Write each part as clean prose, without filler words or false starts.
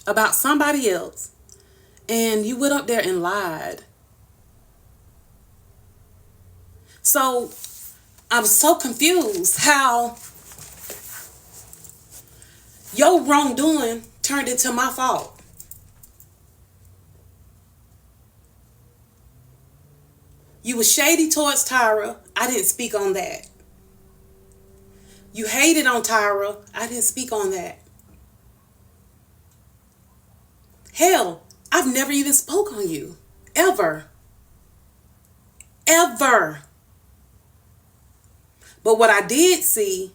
about somebody else, and you went up there and lied. So I was so confused how your wrongdoing turned into my fault. You were shady towards Tyra. I didn't speak on that. You hated on Tyra. I didn't speak on that. Hell, I've never even spoke on you. Ever. Ever. But what I did see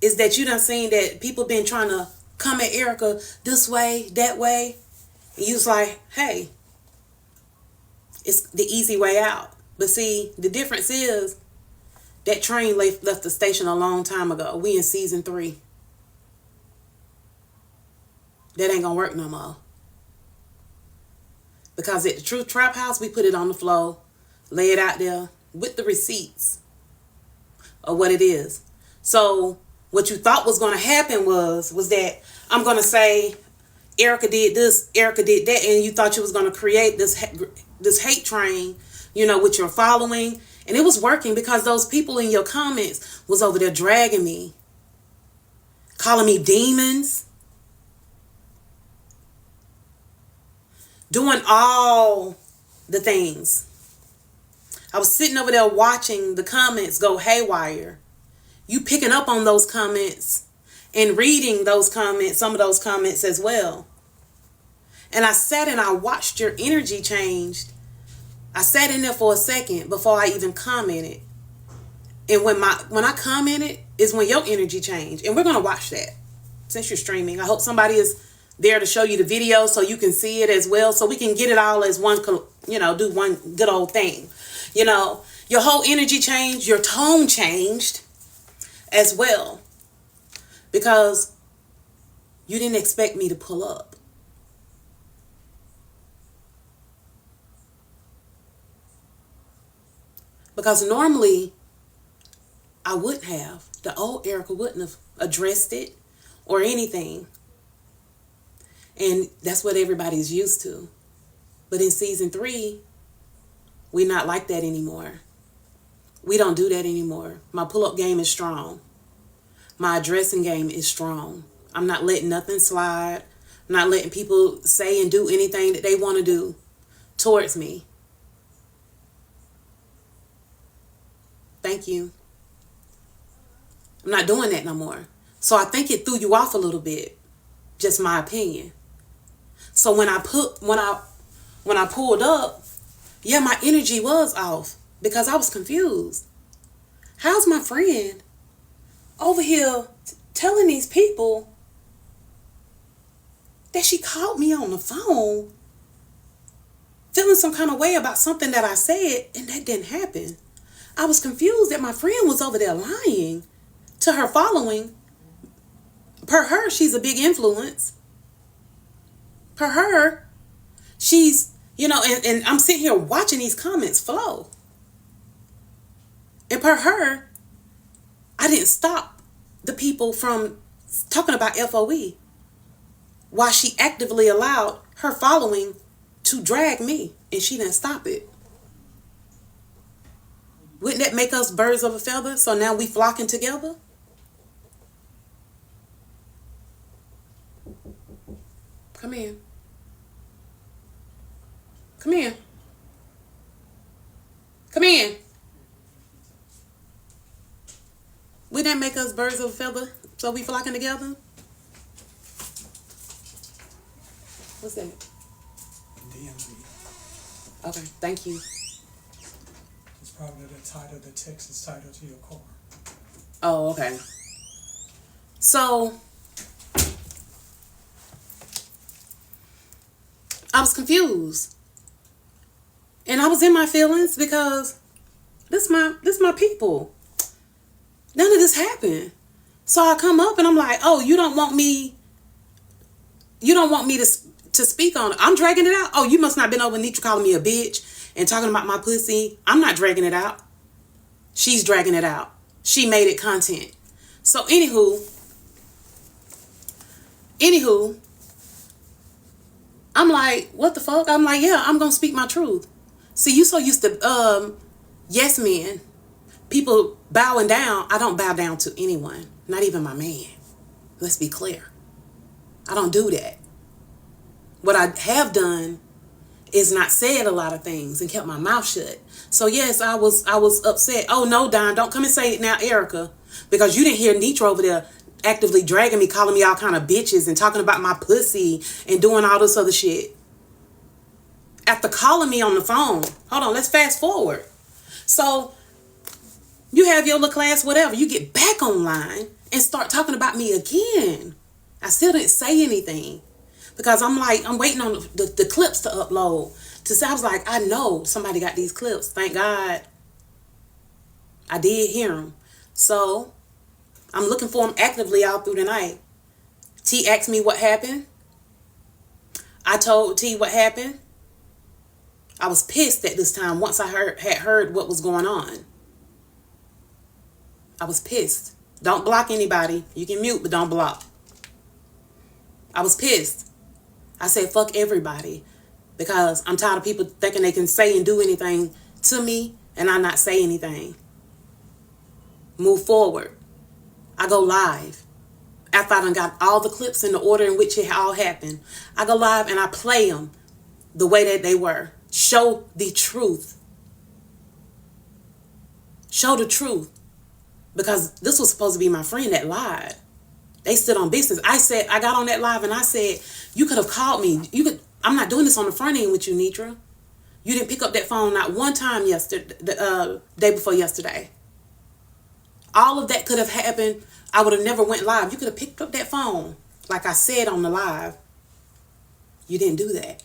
is that you done seen that people been trying to come at Erica this way, that way. And you was like, hey, it's the easy way out. But see, the difference is that train left the station a long time ago. We in season 3. That ain't gonna work no more. Because at the Truth Trap House, we put it on the floor, lay it out there with the receipts of what it is. So what you thought was going to happen was that I'm going to say Erica did this, Erica did that, and you thought you was going to create this hate train, with your following. And it was working because those people in your comments was over there dragging me, calling me demons, doing all the things. I was sitting over there watching the comments go haywire. You picking up on those comments and reading those comments, some of those comments as well. And I sat and I watched your energy change. I sat in there for a second before I even commented. And when I commented is when your energy changed. And we're going to watch that since you're streaming. I hope somebody is there to show you the video so you can see it as well. So we can get it all as one, do one good old thing. Your whole energy changed, your tone changed as well, because you didn't expect me to pull up. Because normally I wouldn't have. The old Erica wouldn't have addressed it or anything. And that's what everybody's used to. But in season 3, we're not like that anymore. We don't do that anymore. My pull-up game is strong. My addressing game is strong. I'm not letting nothing slide. I'm not letting people say and do anything that they want to do towards me. Thank you. I'm not doing that no more. So I think it threw you off a little bit. Just my opinion. So when I pulled up, yeah, my energy was off because I was confused. How's my friend over here telling these people that she called me on the phone, feeling some kind of way about something that I said, and that didn't happen? I was confused that my friend was over there lying to her following. Per her, she's a big influence. Per her, she's, and I'm sitting here watching these comments flow. And per her, I didn't stop the people from talking about FOE while she actively allowed her following to drag me, and she didn't stop it. Wouldn't that make us birds of a feather? So now we flocking together? Come in. Come in. Come in. Wouldn't that make us birds of a feather? So we flocking together? What's that? DMV. Okay, thank you. It's probably the title, the text is titled to your car. Oh, okay. So I was confused. And I was in my feelings because this my people. None of this happened. So I come up and I'm like, oh, you don't want me to speak on it. I'm dragging it out. Oh, you must not have been over Netra calling me a bitch and talking about my pussy. I'm not dragging it out. She's dragging it out. She made it content. So anywho, I'm like, what the fuck? I'm like, yeah, I'm going to speak my truth. See, you so used to, yes men, people bowing down. I don't bow down to anyone, not even my man. Let's be clear. I don't do that. What I have done is not said a lot of things and kept my mouth shut. So yes, I was upset. Oh no, Don, don't come and say it now, Erica, because you didn't hear Netra over there actively dragging me, calling me all kind of bitches and talking about my pussy and doing all this other shit. After calling me on the phone, hold on, let's fast forward. So you have your little class, whatever. You get back online and start talking about me again. I still didn't say anything because I'm waiting on the clips to upload. I was like, I know somebody got these clips. Thank God I did hear them. So I'm looking for them actively all through the night. T asked me what happened. I told T what happened. I was pissed at this time once I had heard what was going on. I was pissed. Don't block anybody. You can mute, but don't block. I was pissed. I said, fuck everybody. Because I'm tired of people thinking they can say and do anything to me and I not say anything. Move forward. I go live. After I done got all the clips in the order in which it all happened, I go live and I play them the way that they were. Show the truth. Show the truth. Because this was supposed to be my friend that lied. They stood on business. I got on that live and I said, you could have called me. I'm not doing this on the front end with you, Netra. You didn't pick up that phone not one time yesterday, the day before yesterday. All of that could have happened. I would have never went live. You could have picked up that phone, like I said on the live. You didn't do that.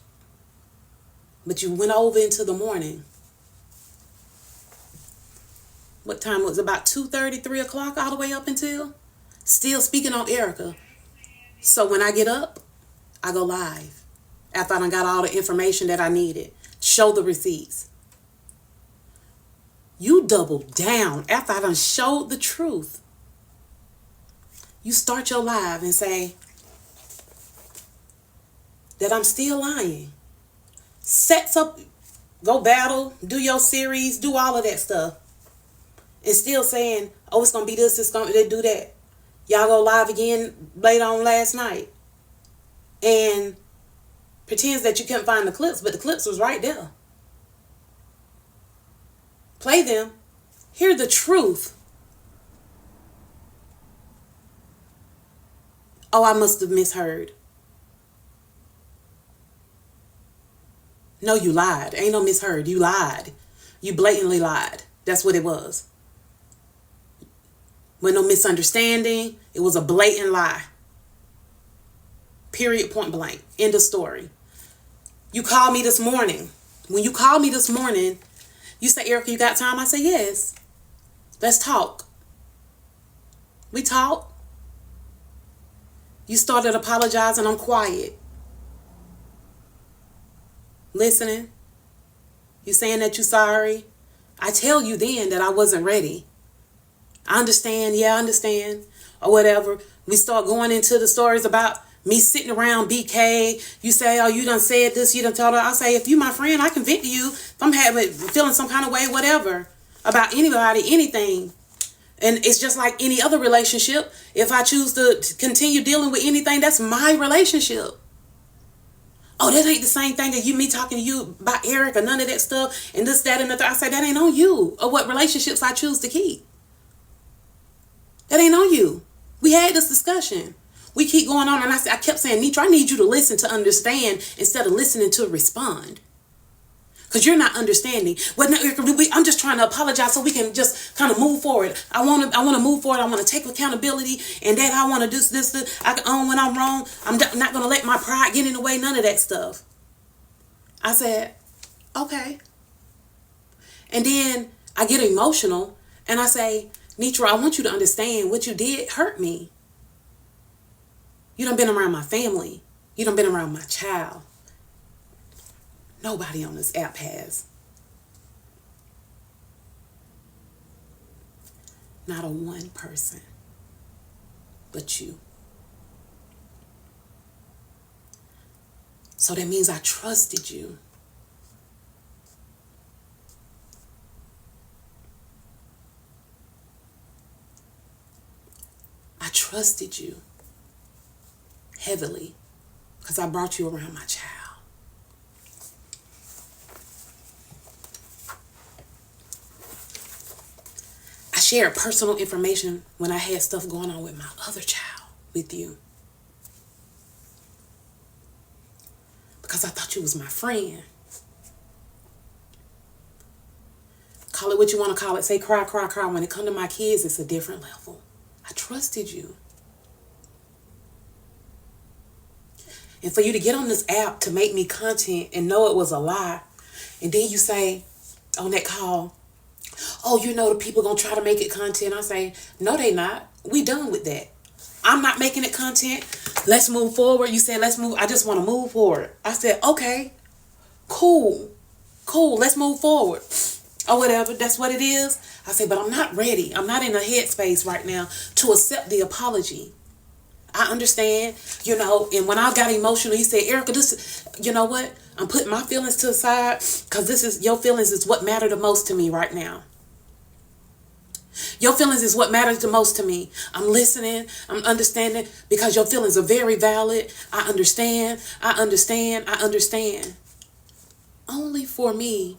But you went over into the morning. What time was it? About 2:30, 3 o'clock, all the way up until? Still speaking on Erica. So when I get up, I go live. After I done got all the information that I needed. Show the receipts. You double down after I done showed the truth. You start your live and say that I'm still lying. Sets up, go battle, do your series, do all of that stuff. And still saying, oh, it's going to be this, it's going to do that. Y'all go live again later on last night. And pretends that you couldn't find the clips, but the clips was right there. Play them. Hear the truth. Oh, I must have misheard. No, you lied. Ain't no misheard. You lied. You blatantly lied. That's what it was. With no misunderstanding. It was a blatant lie. Period, point blank. End of story. You called me this morning. When you called me this morning, you say, Erica, you got time? I say, yes. Let's talk. We talked. You started apologizing. I'm quiet. Listening. You saying that you're sorry. I tell you then that I wasn't ready. I understand. Yeah, I understand. Or whatever. We start going into the stories about me sitting around BK. You say, oh, you done said this, you done told her. I say, if you my friend, I can vent to you. If I'm feeling some kind of way, whatever. About anybody, anything. And it's just like any other relationship. If I choose to continue dealing with anything, that's my relationship. Oh, that ain't the same thing that me talking to you about Eric or none of that stuff. And this, that, and the third. I say, that ain't on you. Or what relationships I choose to keep. That ain't on you. We had this discussion. We keep going on, and I kept saying, Netra, I need you to listen to understand instead of listening to respond. Because you're not understanding. Well, no, I'm just trying to apologize so we can just kind of move forward. I want to move forward. I want to take accountability, and that I want to do this. I can own when I'm wrong. I'm not going to let my pride get in the way. None of that stuff. I said, okay. And then I get emotional, and I say, Netra, I want you to understand what you did hurt me. You done been around my family. You done been around my child. Nobody on this app has. Not a one person. But you. So that means I trusted you. I trusted you heavily because I brought you around my child. I shared personal information when I had stuff going on with my other child with you. Because I thought you was my friend. Call it what you want to call it. Say cry, cry, cry. When it comes to my kids, it's a different level. I trusted you. And for you to get on this app to make me content and know it was a lie, and then you say on that call, oh, you know the people gonna try to make it content. I say, no, they not. We done with that. I'm not making it content. Let's move forward. You said let's move. I just want to move forward. I said, okay, cool. Let's move forward. Or whatever. That's what it is. I say, but I'm not ready. I'm not in a headspace right now to accept the apology. I understand, and when I got emotional, he said, Erica, this, you know what? I'm putting my feelings to the side because your feelings is what matter the most to me right now. Your feelings is what matters the most to me. I'm listening. I'm understanding because your feelings are very valid. I understand. Only for me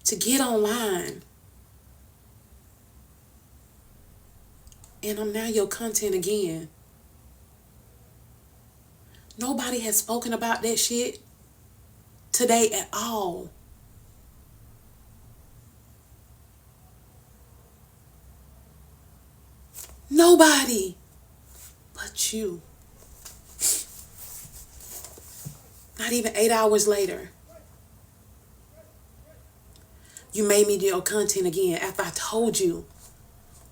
to get online. And I'm now your content again. Nobody has spoken about that shit today at all. Nobody but you. Not even 8 hours later. You made me do your content again after I told you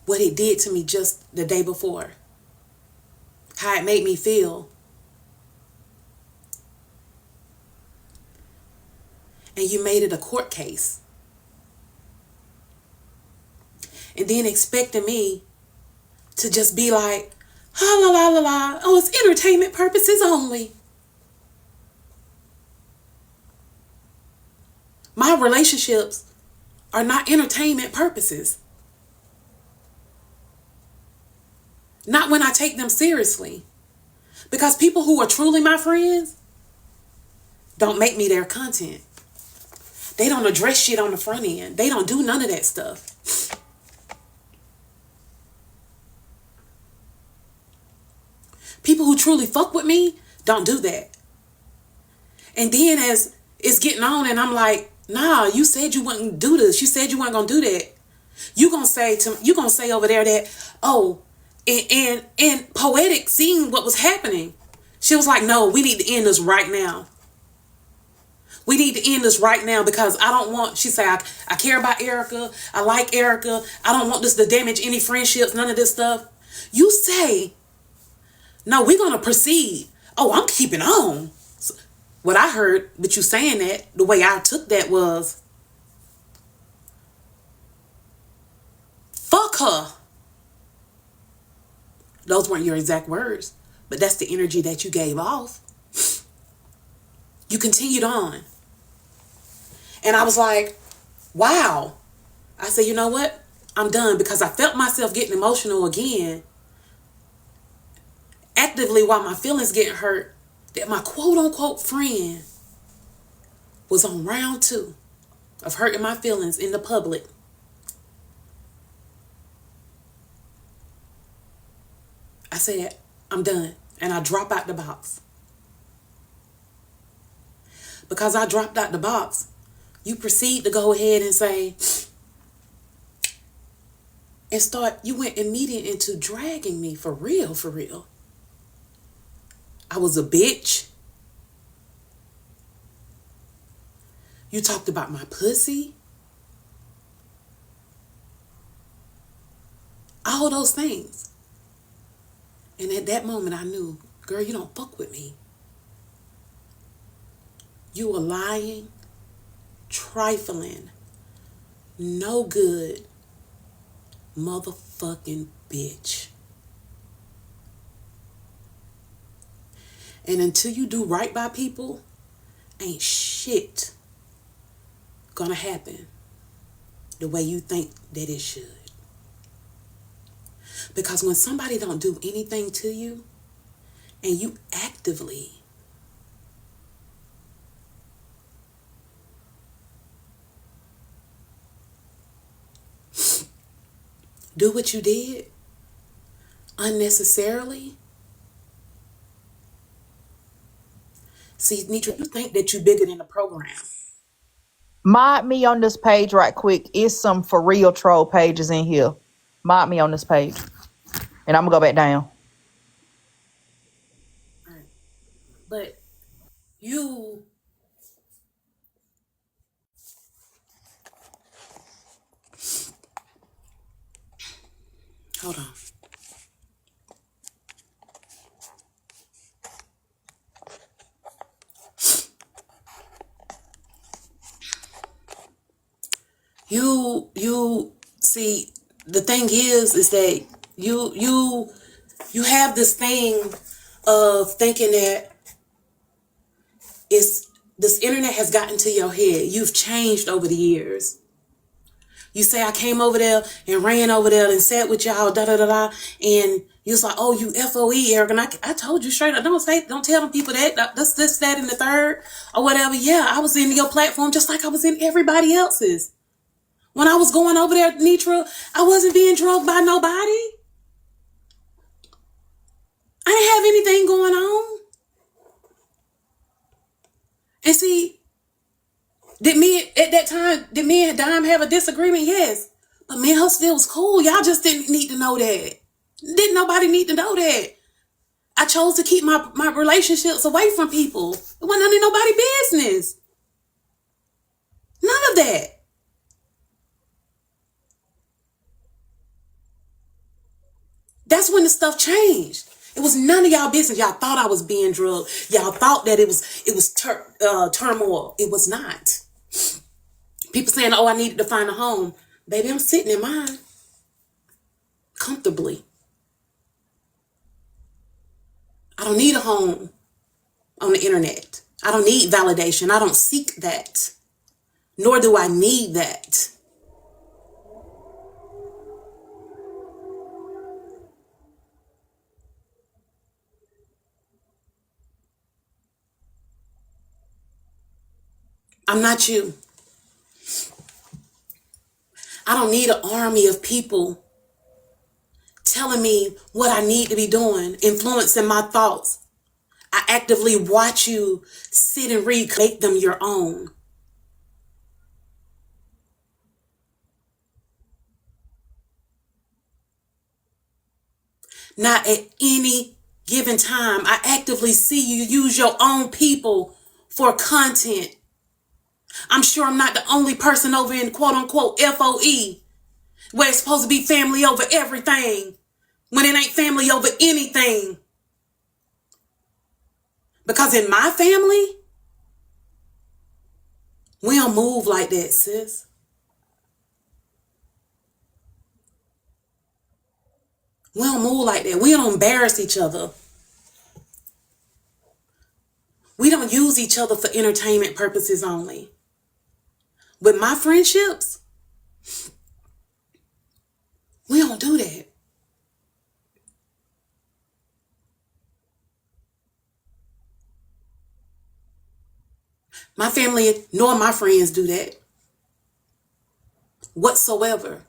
what it did to me just the day before. How it made me feel. And you made it a court case. And then expecting me to just be like, la la la la, oh, it's entertainment purposes only. My relationships are not entertainment purposes. Not when I take them seriously. Because people who are truly my friends don't make me their content. They don't address shit on the front end. They don't do none of that stuff. People who truly fuck with me don't do that. And then as it's getting on and I'm like, nah, you said you wouldn't do this. You said you weren't gonna do that. You gonna say over there that, oh, and Poetic seeing what was happening. She was like, no, we need to end this right now. We need to end this right now because I don't want, she said, I care about Erica. I like Erica. I don't want this to damage any friendships, none of this stuff. You say, no, we're going to proceed. Oh, I'm keeping on. So what I heard with you saying that, the way I took that was, fuck her. Those weren't your exact words, but that's the energy that you gave off. You continued on. And I was like, wow. I said, you know what? I'm done because I felt myself getting emotional again. Actively while my feelings getting hurt. That my quote unquote friend was on round 2 of hurting my feelings in the public. I said, I'm done. And I drop out the box. Because I dropped out the box, you proceed to go ahead and say, you went immediate into dragging me for real. I was a bitch. You talked about my pussy. All those things. And at that moment I knew, girl, you don't fuck with me. You a lying, trifling, no good motherfucking bitch. And until you do right by people, ain't shit gonna happen the way you think that it should. Because when somebody don't do anything to you and you actively do what you did unnecessarily, see, Netra, you think that you bigger than the program. Mod me on this page right quick. It's some for real troll pages in here. Mod me on this page. And I'm going to go back down. All right. But you, hold on. You see, the thing is that you have this thing of thinking that this internet has gotten to your head. You've changed over the years. You say, I came over there and ran over there and sat with y'all, da da da da, and you was like, oh, you FOE, Erica. And I told you straight up, don't tell them people that, this, that, and the third, or whatever. Yeah, I was in your platform just like I was in everybody else's. When I was going over there, Netra, I wasn't being drugged by nobody. I didn't have anything going on. And see, did me and Dime have a disagreement? Yes. But me and her still was cool. Y'all just didn't need to know that. Didn't nobody need to know that. I chose to keep my relationships away from people. It wasn't none of nobody's business. None of that. That's when the stuff changed. It was none of y'all business. Y'all thought I was being drugged. Y'all thought that it was turmoil. It was not. People saying, oh, I needed to find a home. Baby, I'm sitting in mine comfortably. I don't need a home on the internet. I don't need validation. I don't seek that. Nor do I need that. I'm not you. I don't need an army of people telling me what I need to be doing, influencing my thoughts. I actively watch you sit and read, make them your own. Not at any given time. I actively see you use your own people for content. I'm sure I'm not the only person over in quote unquote FOE where it's supposed to be family over everything when it ain't family over anything. Because in my family, we don't move like that, sis. We don't move like that. We don't embarrass each other. We don't use each other for entertainment purposes only. With my friendships, we don't do that. My family nor my friends do that whatsoever.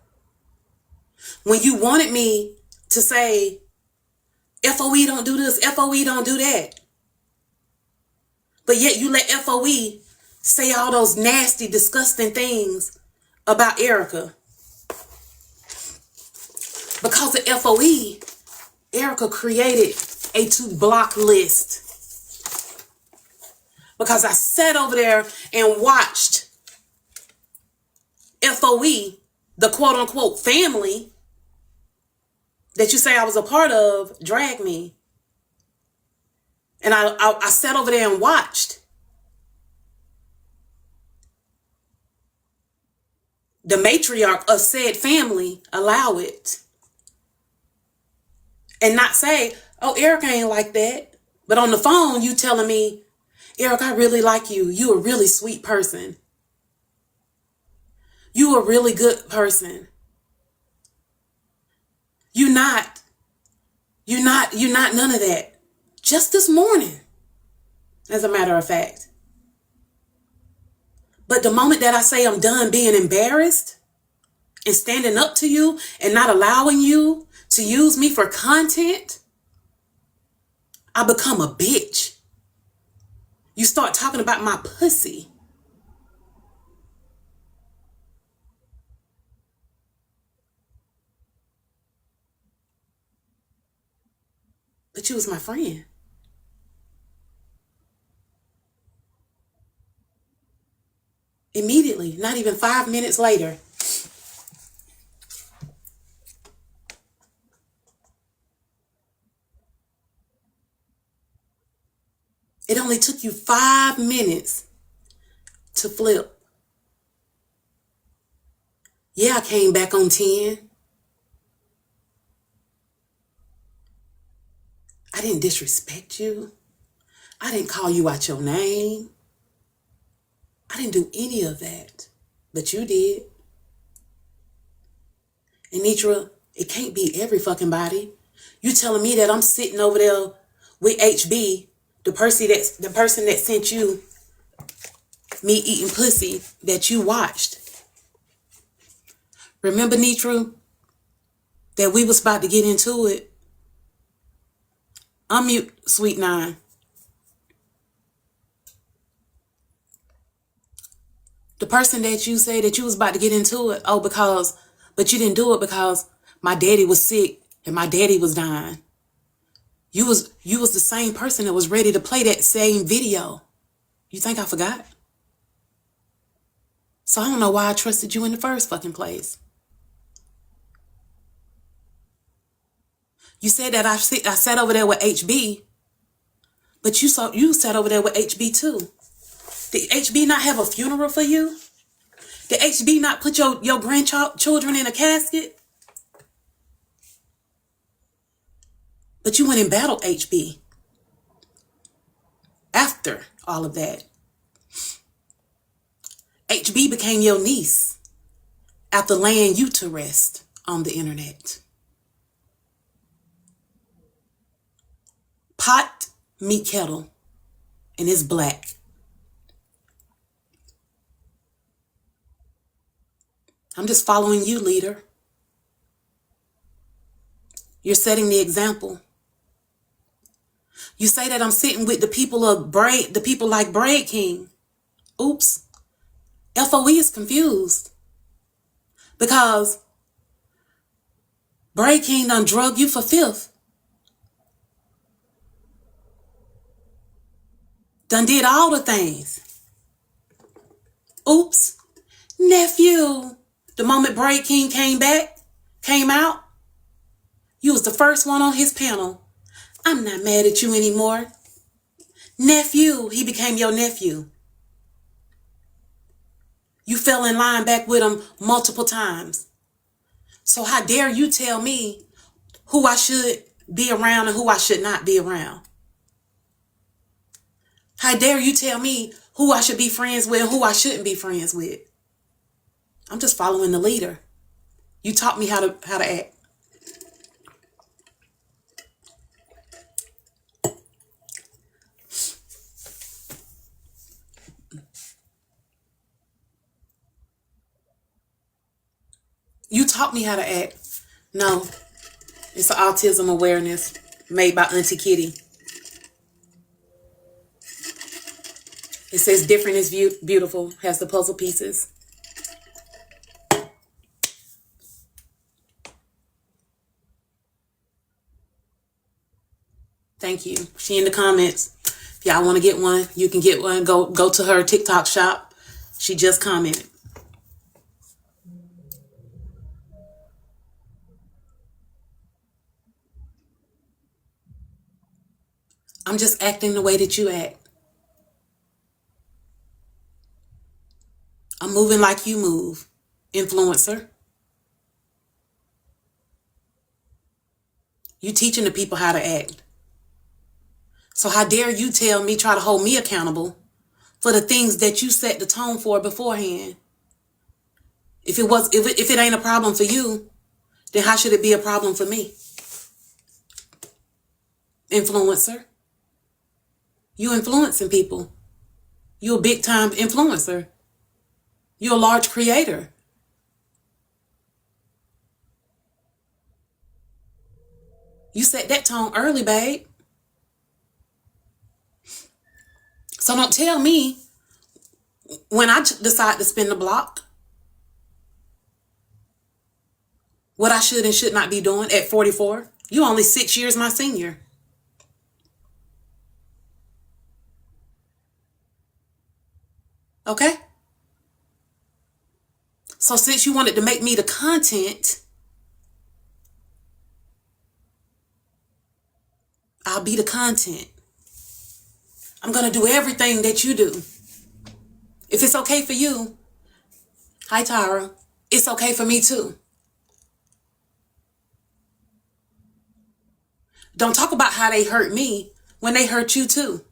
When you wanted me to say, FOE don't do this, FOE don't do that, but yet you let FOE say all those nasty, disgusting things about Erica. Because of FOE, Erica created a to-block list. Because I sat over there and watched FOE, the quote-unquote family that you say I was a part of, drag me. And I sat over there and watched the matriarch of said family allow it. And not say, oh, Erica ain't like that. But on the phone, you telling me Eric, I really like you. You a really sweet person. You a really good person. You're not none of that. Just this morning, as a matter of fact. But the moment that I say I'm done being embarrassed and standing up to you and not allowing you to use me for content, I become a bitch. You start talking about my pussy. But you was my friend. Immediately, not even 5 minutes later, it only took you 5 minutes to flip. Yeah, I came back on 10. I didn't disrespect you. I didn't call you out your name. I didn't do any of that. But you did. And Netra, it can't be every fucking body. You telling me that I'm sitting over there with HB, the person that sent you me eating pussy that you watched. Remember, Netra, that we was about to get into it? Unmute, Sweet Nine. The person that you say that you was about to get into it, but you didn't do it because my daddy was sick and my daddy was dying. You was the same person that was ready to play that same video. You think I forgot? So I don't know why I trusted you in the first fucking place. You said that I sat over there with HB, but you sat over there with HB too. Did HB not have a funeral for you? Did HB not put your grandchildren in a casket? But you went and battled HB after all of that. HB became your niece after laying you to rest on the internet. Pot meet kettle, and it's black. I'm just following you, leader. You're setting the example. You say that I'm sitting with the people like Braid King. Oops. FOE is confused. Because Braid King done drug you for fifth. Done did all the things. Oops. Nephew. The moment Braid King came out, you was the first one on his panel. I'm not mad at you anymore. Nephew, he became your nephew. You fell in line back with him multiple times. So how dare you tell me who I should be around and who I should not be around? How dare you tell me who I should be friends with and who I shouldn't be friends with? I'm just following the leader. You taught me how to act. You taught me how to act. No, it's an autism awareness made by Auntie Kitty. It says different is beautiful, has the puzzle pieces. Thank you. She in the comments. If y'all want to get one, you can get one. Go to her TikTok shop. She just commented. I'm just acting the way that you act. I'm moving like you move, influencer. You teaching the people how to act. So how dare you try to hold me accountable for the things that you set the tone for beforehand? If it ain't a problem for you, then how should it be a problem for me? Influencer. You influencing people. You're a big time influencer. You're a large creator. You set that tone early, babe. So don't tell me when I decide to spin the block what I should and should not be doing at 44. You only 6 years my senior. Okay? So since you wanted to make me the content, I'll be the content. I'm going to do everything that you do. If it's okay for you, hi Tyra, it's okay for me too. Don't talk about how they hurt me when they hurt you too.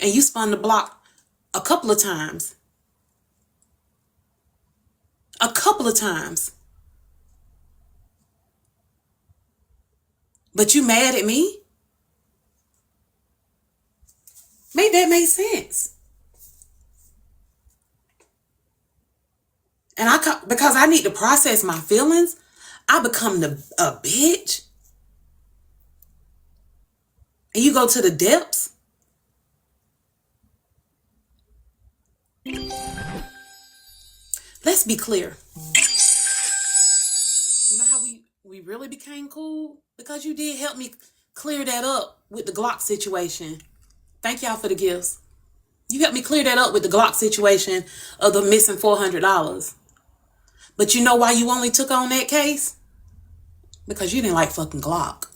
And you spun the block a couple of times. A couple of times. But you mad at me? Make that make sense. And because I need to process my feelings, I become a bitch. And you go to the depths. Let's be clear. You know how we really became cool? Because you did help me clear that up with the Glock situation. Thank y'all for the gifts. You helped me clear that up with the Glock situation of the missing $400. But you know why you only took on that case? Because you didn't like fucking Glock.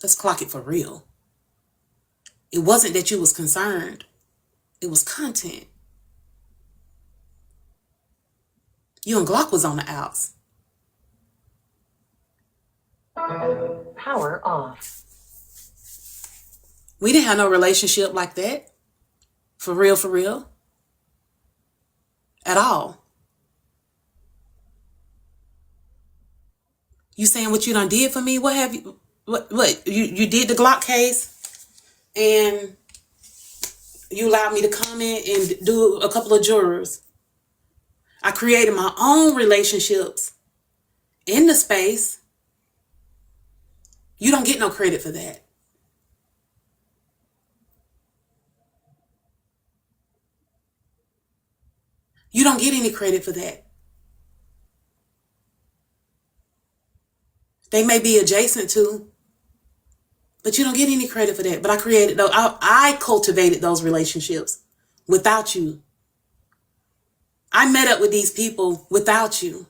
Let's clock it for real. It wasn't that you was concerned. It was content. You and Glock was on the outs. Power off. We didn't have no relationship like that. For real. At all. You saying what you done did for me? What have you... What? You did the Glock case and you allowed me to come in and do a couple of jurors. I created my own relationships in the space. You don't get no credit for that. You don't get any credit for that. They may be adjacent to, but you don't get any credit for that. But I cultivated those relationships without you. I met up with these people without you.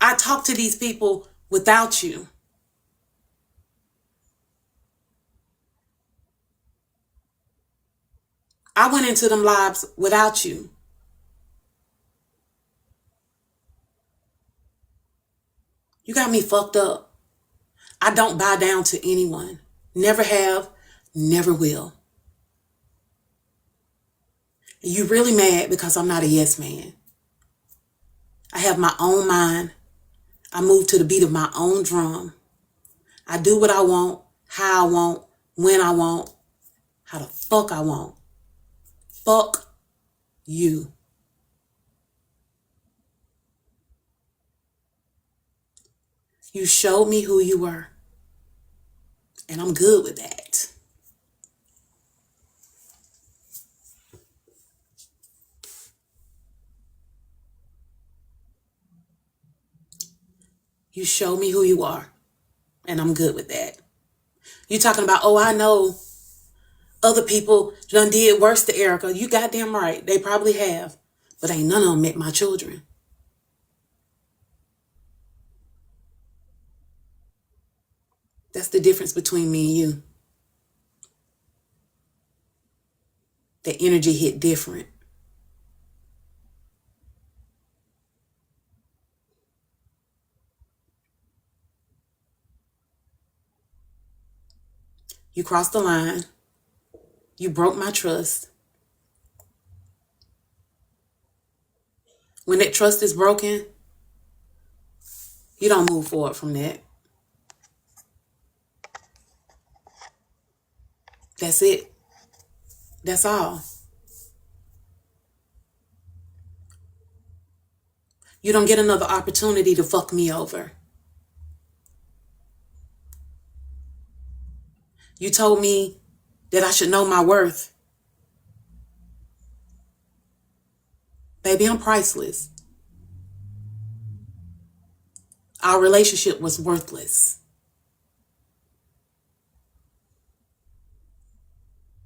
I talked to these people without you. I went into them lives without you. You got me fucked up. I don't bow down to anyone. Never have, never will. And you really mad because I'm not a yes man. I have my own mind. I move to the beat of my own drum. I do what I want, how I want, when I want, how the fuck I want. Fuck you. You showed me who you were. And I'm good with that. You showed me who you are. And I'm good with that. You talking about, oh, I know other people done did worse to Erica. You goddamn right. They probably have. But ain't none of them met my children. That's the difference between me and you. The energy hit different. You crossed the line. You broke my trust. When that trust is broken, you don't move forward from that. That's it. That's all. You don't get another opportunity to fuck me over. You told me that I should know my worth. Baby, I'm priceless. Our relationship was worthless.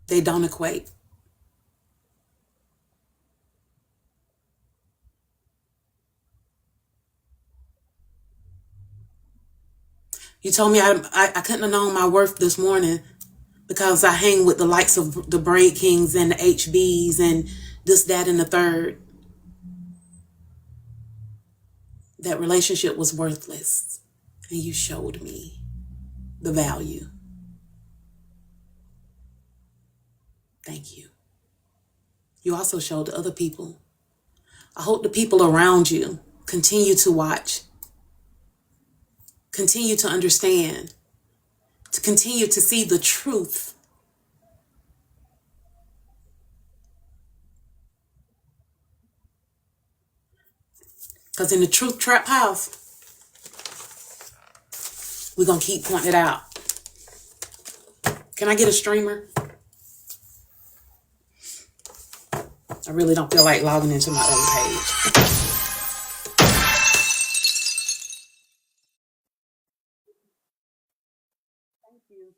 They don't equate. You told me I couldn't have known my worth this morning because I hang with the likes of the Braid Kings and the HBs and this, that, and the third. That relationship was worthless. And you showed me the value. Thank you. You also showed the other people. I hope the people around you continue to watch, continue to understand, to continue to see the truth. Because in the Truth Trap House, we're going to keep pointing it out. Can I get a streamer? I really don't feel like logging into my other page. Thank you.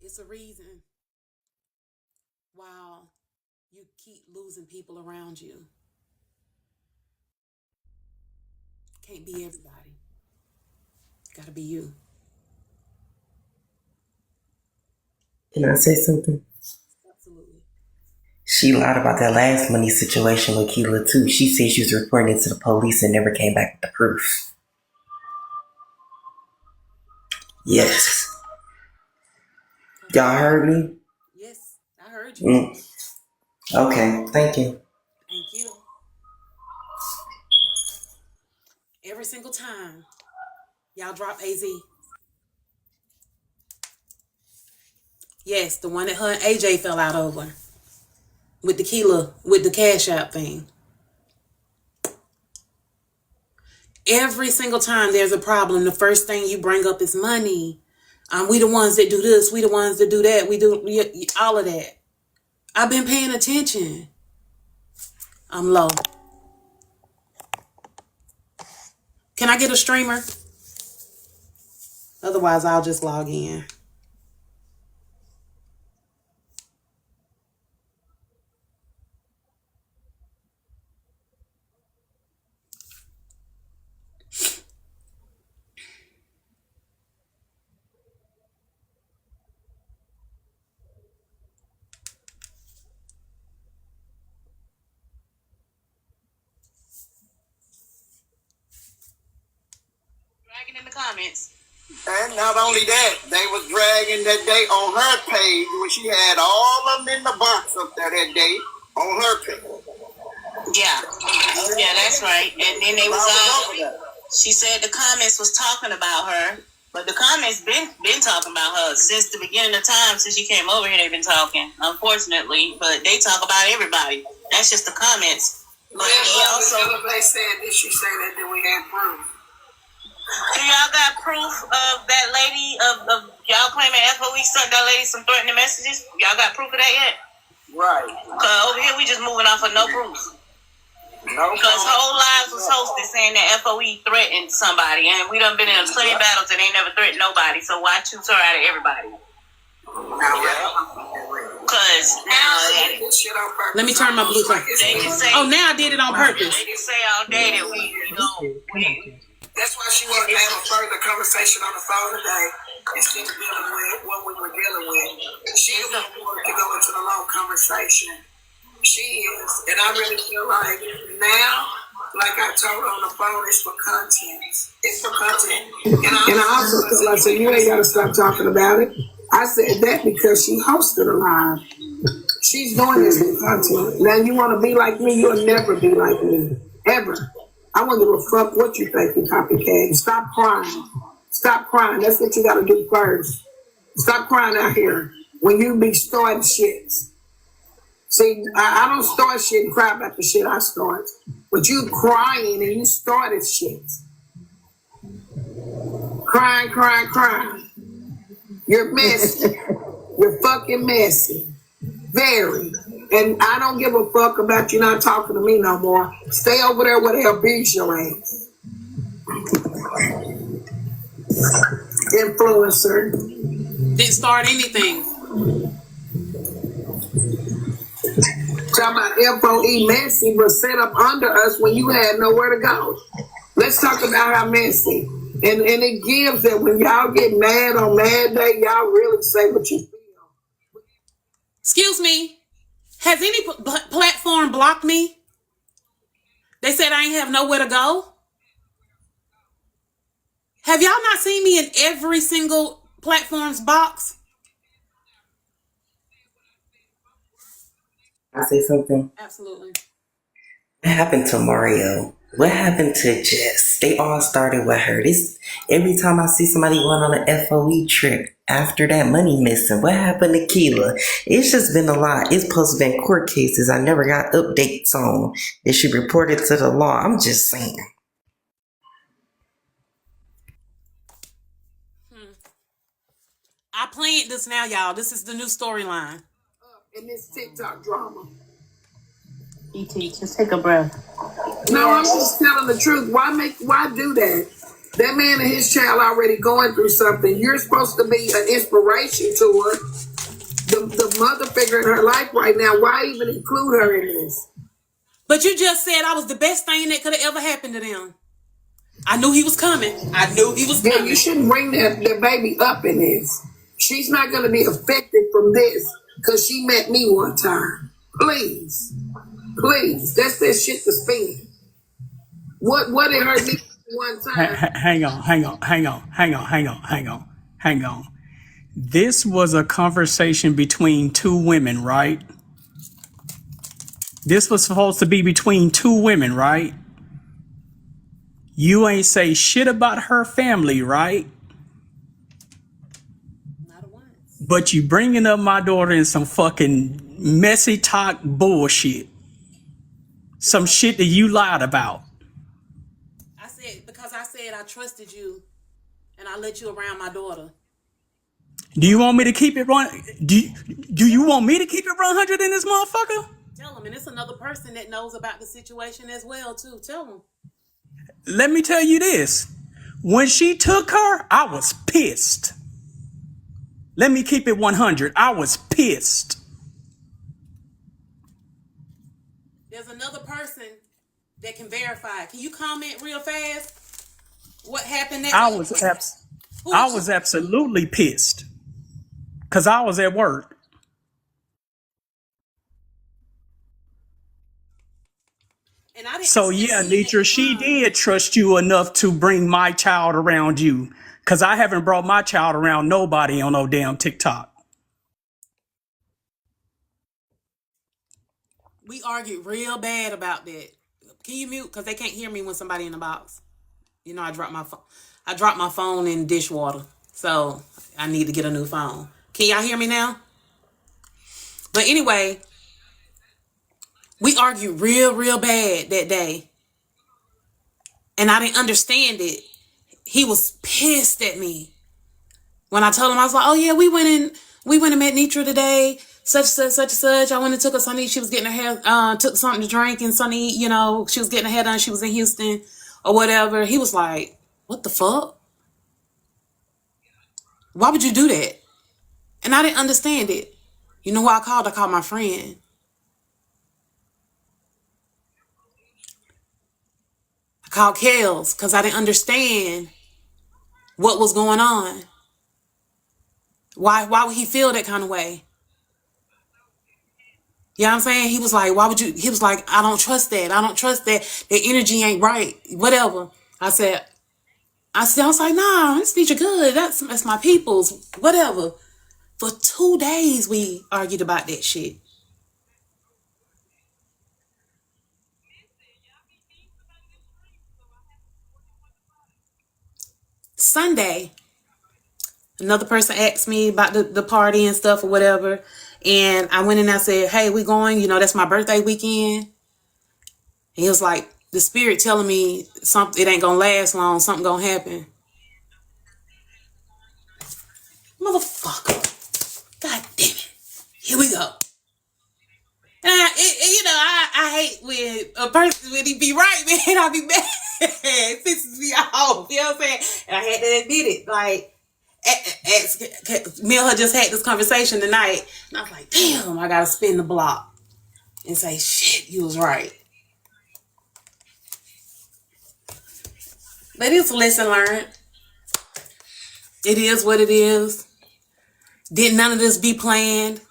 It's a reason why you keep losing people around you. Can't be everybody. Gotta be you. Can I say something? Absolutely. She lied about that last money situation with Keela too. She said she was reporting it to the police and never came back with the proof. Yes. Y'all heard me? Yes, I heard you. Okay, thank you. Thank you. Every single time y'all drop AZ. Yes, the one that her and AJ fell out over. With the Keela, with the Cash App thing. Every single time there's a problem, the first thing you bring up is money. We the ones that do this. We the ones that do that. We do all of that. I've been paying attention. I'm low. Can I get a streamer? Otherwise, I'll just log in. Dragging in the comments. And not only that, they was dragging that day on her page when she had all of them in the box up there that day on her page. Yeah, that's right. And then they was she said the comments was talking about her, but the comments been talking about her since the beginning of time. Since she came over here, they've been talking, unfortunately, but they talk about everybody. That's just the comments. But they said, did she say that we had proof? Do y'all got proof of that lady of y'all claiming FOE sent that lady some threatening messages? Y'all got proof of that yet? Right. Cause over here we just moving off of no proof. No. Because whole lives was hosted saying that FOE threatened somebody, and we done been in a million battles and they never threatened nobody. So why choose her out of everybody? Because now let me turn my Bluetooth. They can say, now I did it on purpose. They can say all day that we that's why she wanted to have a further conversation on the phone today instead of dealing with what we were dealing with. She wanted to go into the long conversation. She is, and I really feel like now Like I told her on the phone, it's for content. It's for content. And I also told her, I said, you ain't got to stop talking about it. I said that because she hosted a live. She's doing this for content. Now you want to be like me, you'll never be like me. Ever. I wouldn't give a fuck what you think, you copycat. Stop crying. Stop crying. That's what you got to do first. Stop crying out here when you be starting shit. See, I don't start shit and cry about the shit I start. But you crying and you started shit. Crying, crying, crying. You're messy. You're fucking messy. Very. And I don't give a fuck about you not talking to me no more. Stay over there where they'll beat your ass. Influencer. Didn't start anything. Talking about FOE messy was set up under us when you had nowhere to go. Let's talk about how messy. And it gives that when y'all get mad on mad day, y'all really say what you feel. Excuse me. Has any platform blocked me? They said I ain't have nowhere to go. Have y'all not seen me in every single platform's box? I say something. Absolutely. What happened to Mario? What happened to Jess? They all started with her. This every time I see somebody going on an FOE trip after that money missing. What happened to Keela? It's just been a lot. It's supposed to be court cases I never got updates on. It should be reported to the law. I'm just saying. I planned this now, y'all. This is the new storyline. In this TikTok drama. E.T., just take a breath. No, I'm just telling the truth. Why do that? That man and his child already going through something. You're supposed to be an inspiration to her. The mother figure in her life right now. Why even include her in this? But you just said I was the best thing that could have ever happened to them. I knew he was coming. I knew he was coming. Yeah, you shouldn't bring that baby up in this. She's not going to be affected from this because she met me one time. Please. Please. That's that shit to spin. What it hurt me one time. Hang on. This was a conversation between two women, right? This was supposed to be between two women, right? You ain't say shit about her family, right? Not once. But you bringing up my daughter in some fucking messy talk bullshit. Some shit that you lied about. I said I trusted you and I let you around my daughter. Do you want me to keep it run? Do you want me to keep it 100 in this motherfucker? Tell him, and it's another person that knows about the situation as well too. Tell him. Let me tell you this. When she took her, I was pissed. Let me keep it 100. I was pissed. There's another person that can verify. Can you comment real fast? What happened that I day? was absolutely pissed. Because I was at work. And I didn't So yeah, Netra, she did trust you enough to bring my child around you. Because I haven't brought my child around nobody on no damn TikTok. We argued real bad about that. Can you mute? Because they can't hear me when somebody in the box. You know, I dropped my phone in dishwater. So I need to get a new phone. Can y'all hear me now? But anyway, we argued real bad that day. And I didn't understand it. He was pissed at me. When I told him, I was like, oh yeah, we went and met Netra today. Such and such. I went and took her something. She was getting her hair, took something to drink and something to eat, you know, she was getting her hair done. She was in Houston or whatever. He was like, what the fuck? Why would you do that? And I didn't understand it. You know who I called? I called my friend. I called Kels because I didn't understand what was going on. Why would he feel that kind of way? You know what I'm saying? He was like, why would you? He was like, I don't trust that. I don't trust that. The energy ain't right. Whatever. I was like, nah, this Netra good. That's my people's. Whatever. For 2 days, we argued about that shit. Sunday, another person asked me about the party and stuff or whatever. And I went in and I said, hey, we going? You know, that's my birthday weekend. And he was like, the spirit telling me something, it ain't gonna last long. Something gonna happen. Motherfucker. God damn it. Here we go. And I hate when a person, when he be right, man, I be mad. It pisses me off. You know what I'm saying? And I had to admit it. Like, me and her just had this conversation tonight. And I was like, damn, I got to spin the block and say, shit, you was right. But it's a lesson learned. It is what it is. Didn't none of this be planned?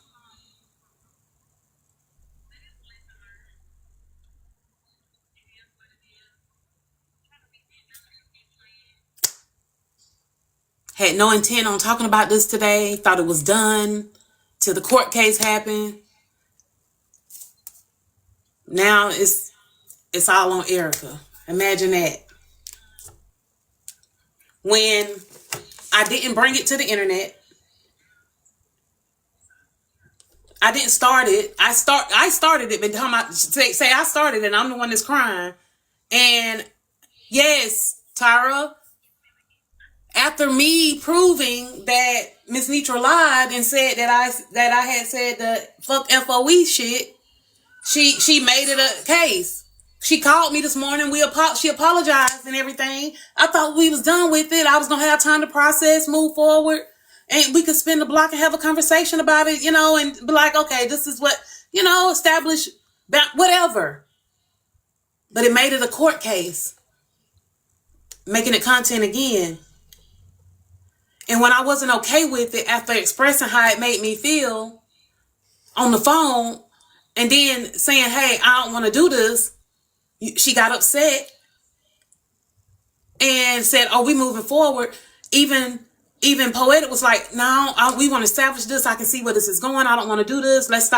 Had no intent on talking about this today. Thought it was done till the court case happened. Now it's all on Erica. Imagine that. When I didn't bring it to the internet, I didn't start it. I started it, but say I started it, and I'm the one that's crying. And yes, Tyra, after me proving that Miss Netra lied and said that I had said the fuck FOE shit, she made it a case. She called me this morning. She apologized and everything. I thought we was done with it. I was gonna have time to process, move forward, and we could spin the block and have a conversation about it, and be like, okay, this is what, establish whatever. But it made it a court case, making it content again. And when I wasn't okay with it, after expressing how it made me feel on the phone, and then saying, hey, I don't want to do this, she got upset and said, oh, we moving forward. Even Poetic was like, no, we want to establish this. I can see where this is going. I don't want to do this. Let's stop.